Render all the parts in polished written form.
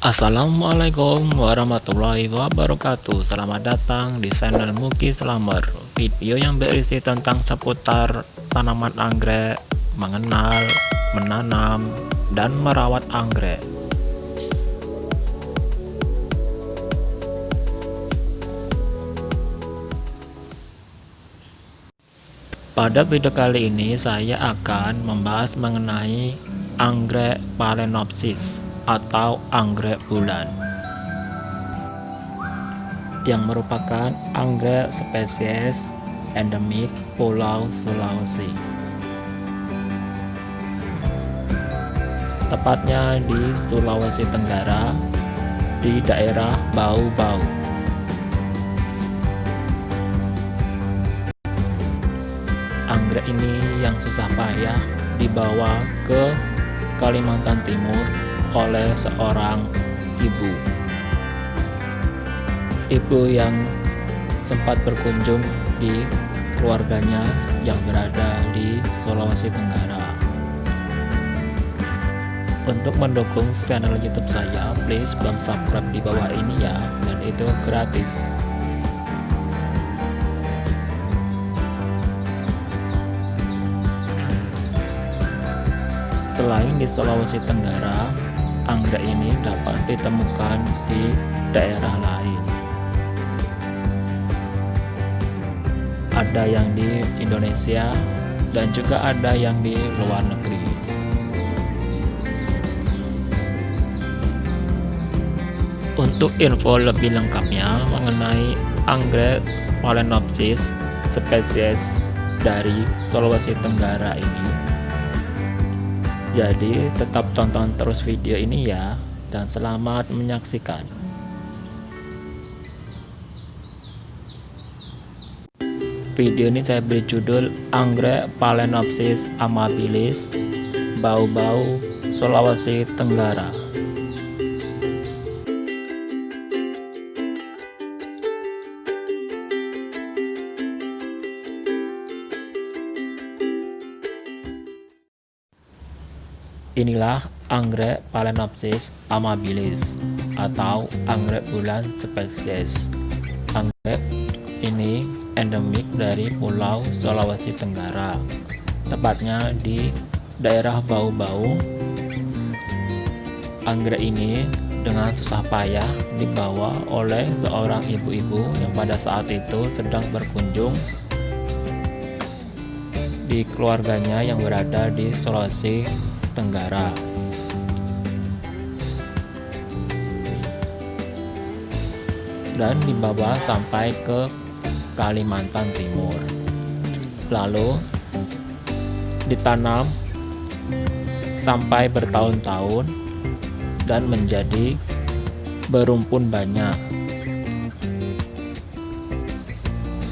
Assalamualaikum warahmatullahi wabarakatuh. Selamat datang di channel Muki Selamer. Video yang berisi tentang seputar tanaman anggrek, mengenal, menanam, dan merawat anggrek. Pada video kali ini saya akan membahas mengenai anggrek Phalaenopsis atau anggrek bulan, yang merupakan anggrek spesies endemik Pulau Sulawesi, tepatnya di Sulawesi Tenggara, di daerah Bau-Bau. Anggrek ini yang susah payah dibawa ke Kalimantan Timur oleh seorang ibu yang sempat berkunjung di keluarganya yang berada di Sulawesi Tenggara. Untuk mendukung channel YouTube saya, please bang subscribe di bawah ini ya, dan itu gratis. Selain di Sulawesi Tenggara, anggrek ini dapat ditemukan di daerah lain. Ada yang di Indonesia dan juga ada yang di luar negeri. Untuk info lebih lengkapnya mengenai anggrek Phalaenopsis spesies dari Sulawesi Tenggara ini, jadi tetap tonton terus video ini ya, dan selamat menyaksikan. Video ini saya beri judul Anggrek Phalaenopsis amabilis, Bau-Bau, Sulawesi Tenggara. Inilah anggrek Phalaenopsis amabilis atau anggrek bulan spesies. Anggrek ini endemik dari Pulau Sulawesi Tenggara, tepatnya di daerah Bau-Bau. Anggrek ini dengan susah payah dibawa oleh seorang ibu-ibu yang pada saat itu sedang berkunjung di keluarganya yang berada di Sulawesi Tenggara. Dan dibawa sampai ke Kalimantan Timur, lalu ditanam sampai bertahun-tahun dan menjadi berumpun banyak.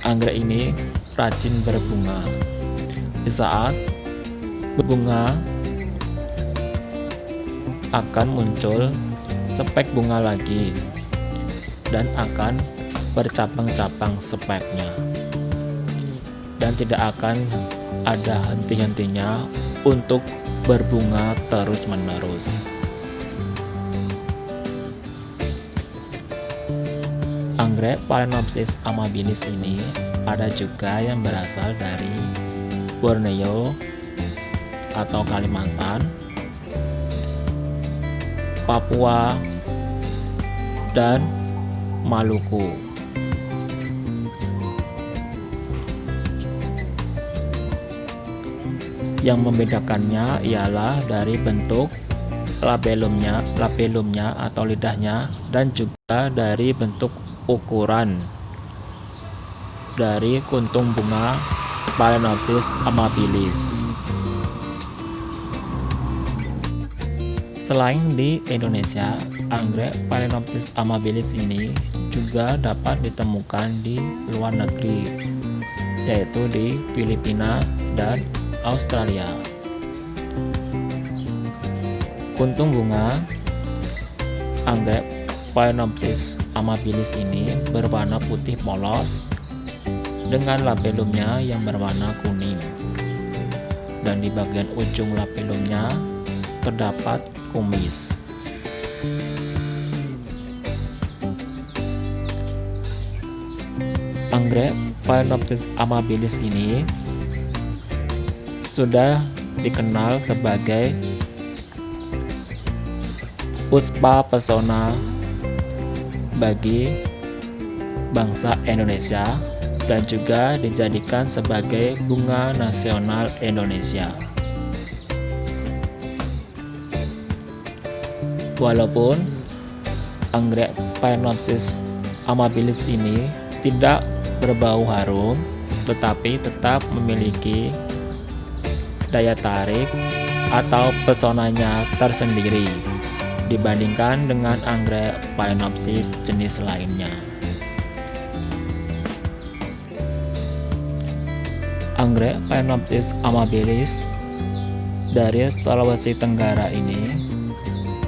Anggrek ini rajin berbunga. Di saat berbunga akan muncul spek bunga lagi dan akan bercabang-cabang speknya, dan tidak akan ada henti-hentinya untuk berbunga terus-menerus. Anggrek Phalaenopsis amabilis ini ada juga yang berasal dari Borneo atau Kalimantan, Papua, dan Maluku. Yang membedakannya ialah dari bentuk labellumnya atau lidahnya, dan juga dari bentuk ukuran dari kuntung bunga Phalaenopsis amabilis. Selain di Indonesia, anggrek Phalaenopsis amabilis ini juga dapat ditemukan di luar negeri, yaitu di Filipina dan Australia. Kuntung bunga anggrek Phalaenopsis amabilis ini berwarna putih polos dengan labellumnya yang berwarna kuning, dan di bagian ujung labellumnya terdapat kumis. Anggrek Phalaenopsis amabilis ini sudah dikenal sebagai puspa pesona bagi bangsa Indonesia dan juga dijadikan sebagai bunga nasional Indonesia. Walaupun anggrek Phalaenopsis amabilis ini tidak berbau harum, tetapi tetap memiliki daya tarik atau pesonanya tersendiri dibandingkan dengan anggrek Phalaenopsis jenis lainnya. Anggrek Phalaenopsis amabilis dari Sulawesi Tenggara ini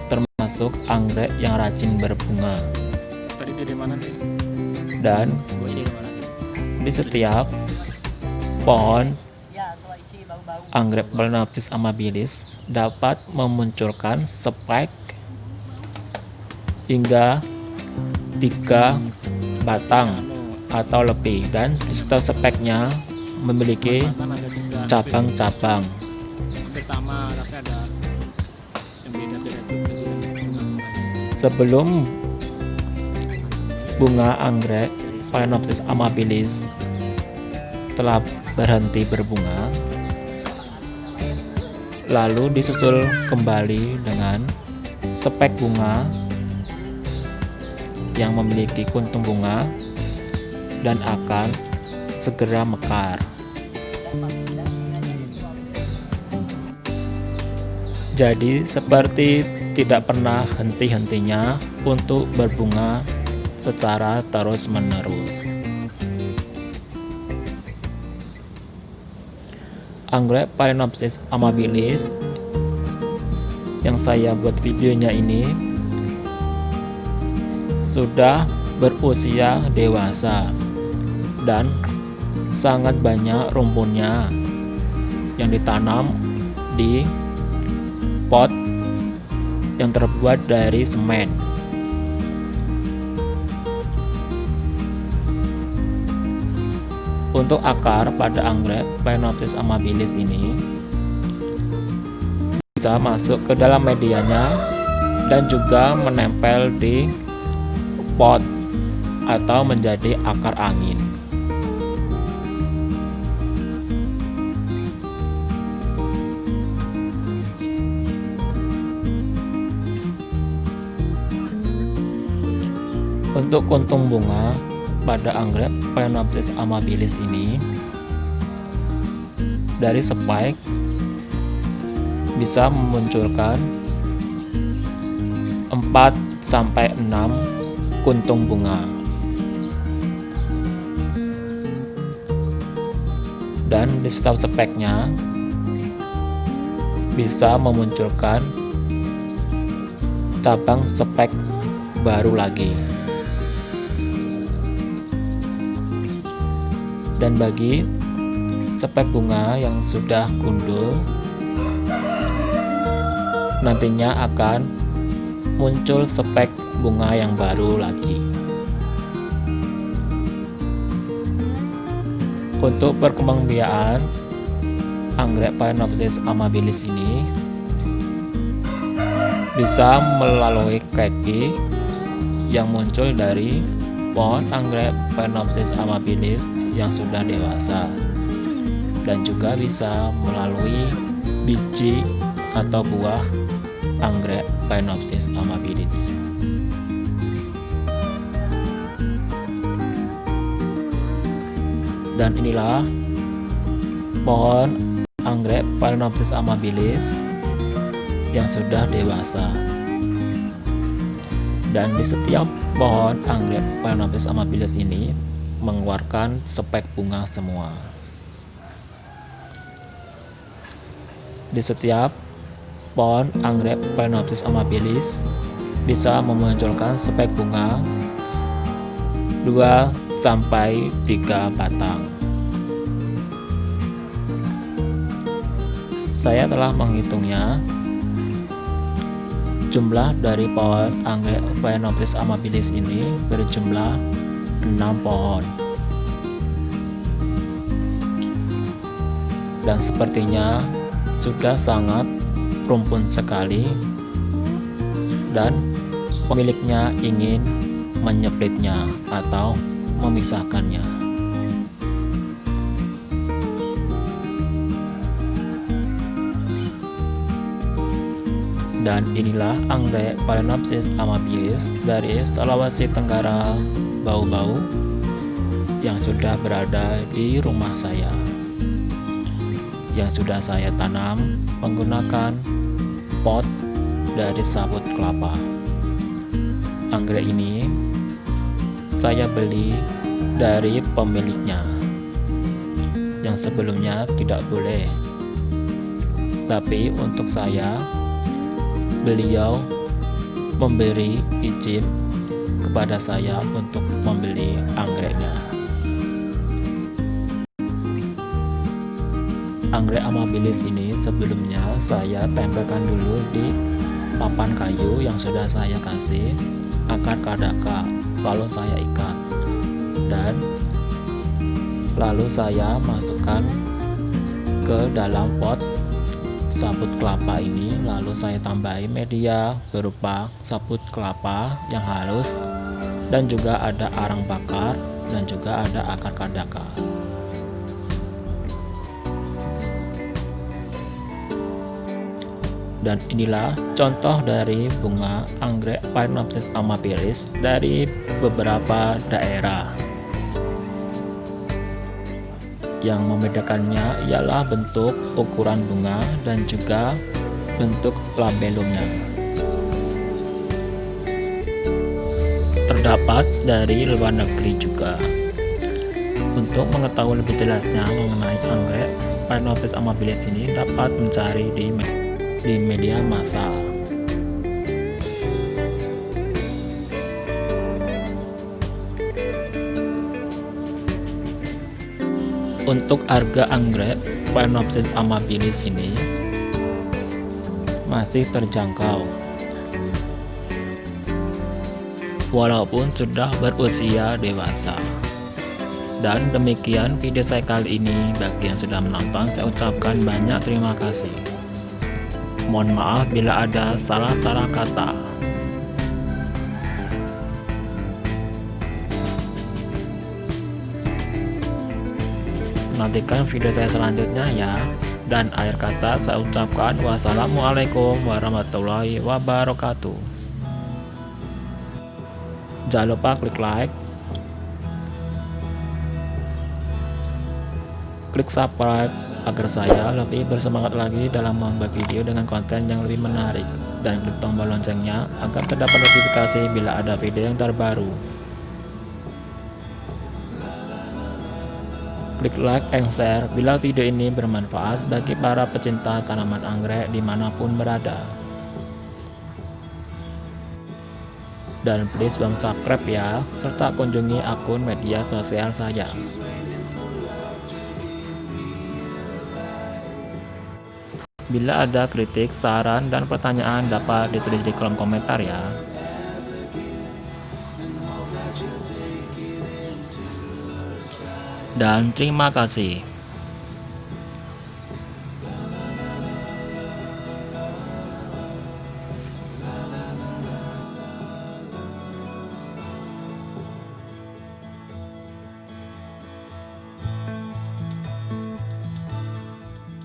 termasuk anggrek yang rajin berbunga. Tadi dari mana nih? Dan di setiap pohon anggrek Phalaenopsis amabilis dapat memunculkan spike hingga 3 batang atau lebih, dan di setiap speknya memiliki cabang-cabang. Hampir sama, tapi ada yang beda-beda. Sebelum bunga anggrek Phalaenopsis amabilis telah berhenti berbunga, lalu disusul kembali dengan spek bunga yang memiliki kuntum bunga dan akan segera mekar. Jadi seperti tidak pernah henti-hentinya untuk berbunga secara terus-menerus. Anggrek Phalaenopsis amabilis yang saya buat videonya ini sudah berusia dewasa dan sangat banyak rumpunnya yang ditanam di pot yang terbuat dari semen. Untuk akar pada anggrek Phalaenopsis amabilis ini bisa masuk ke dalam medianya dan juga menempel di pot atau menjadi akar angin. Untuk kuntum bunga pada anggrek Phalaenopsis amabilis ini dari spike bisa memunculkan 4-6 kuntum bunga, dan di setiap speknya bisa memunculkan cabang spek baru lagi. Dan bagi spek bunga yang sudah gundul, nantinya akan muncul spek bunga yang baru lagi. Untuk perkembangbiakan anggrek Phalaenopsis amabilis ini bisa melalui kreki yang muncul dari pohon anggrek Phalaenopsis amabilis yang sudah dewasa, dan juga bisa melalui biji atau buah anggrek Phalaenopsis amabilis. Dan inilah pohon anggrek Phalaenopsis amabilis yang sudah dewasa, dan di setiap pohon anggrek Phalaenopsis amabilis ini mengeluarkan spek bunga semua. Di setiap pohon anggrek Phalaenopsis amabilis bisa memunculkan spek bunga 2-3 batang. Saya telah menghitungnya. Jumlah dari pohon anggrek Phalaenopsis amabilis ini berjumlah 6 pohon. dan sepertinya sudah sangat rumpun sekali dan pemiliknya ingin menyeplitnya atau memisahkannya. Dan inilah anggrek Phalaenopsis amabilis dari Sulawesi Tenggara Bau-Bau yang sudah berada di rumah saya, yang sudah saya tanam menggunakan pot dari sabut kelapa. Anggrek ini saya beli dari pemiliknya yang sebelumnya tidak boleh, tapi untuk saya beliau memberi izin kepada saya untuk membeli anggreknya. Anggrek amabilis ini sebelumnya saya tempelkan dulu di papan kayu yang sudah saya kasih akar kadaka, lalu saya ikat dan lalu saya masukkan ke dalam pot sabut kelapa ini, lalu saya tambahi media berupa sabut kelapa yang halus dan juga ada arang bakar dan juga ada akar kadaka. Dan inilah contoh dari bunga anggrek Phalaenopsis amabilis dari beberapa daerah. Yang membedakannya ialah bentuk, ukuran bunga, dan juga bentuk labellumnya. Terdapat dari luar negeri juga. Untuk mengetahui lebih jelasnya mengenai anggrek Phalaenopsis amabilis ini dapat mencari di media massa. Untuk harga anggrek Phalaenopsis amabilis ini masih terjangkau walaupun sudah berusia dewasa. Dan demikian video saya kali ini. Bagi yang sudah menonton, saya ucapkan banyak terima kasih. Mohon maaf bila ada salah-salah kata. Nantikan video saya selanjutnya ya. Dan akhir kata saya ucapkan wassalamualaikum warahmatullahi wabarakatuh. Jangan lupa klik like, klik subscribe agar saya lebih bersemangat lagi dalam membuat video dengan konten yang lebih menarik, dan klik tombol loncengnya agar terdapat notifikasi bila ada video yang terbaru. Klik like and share bila video ini bermanfaat bagi para pecinta tanaman anggrek dimanapun berada. Dan please subscribe ya, serta kunjungi akun media sosial saya. Bila ada kritik, saran, dan pertanyaan dapat ditulis di kolom komentar ya. Dan terima kasih.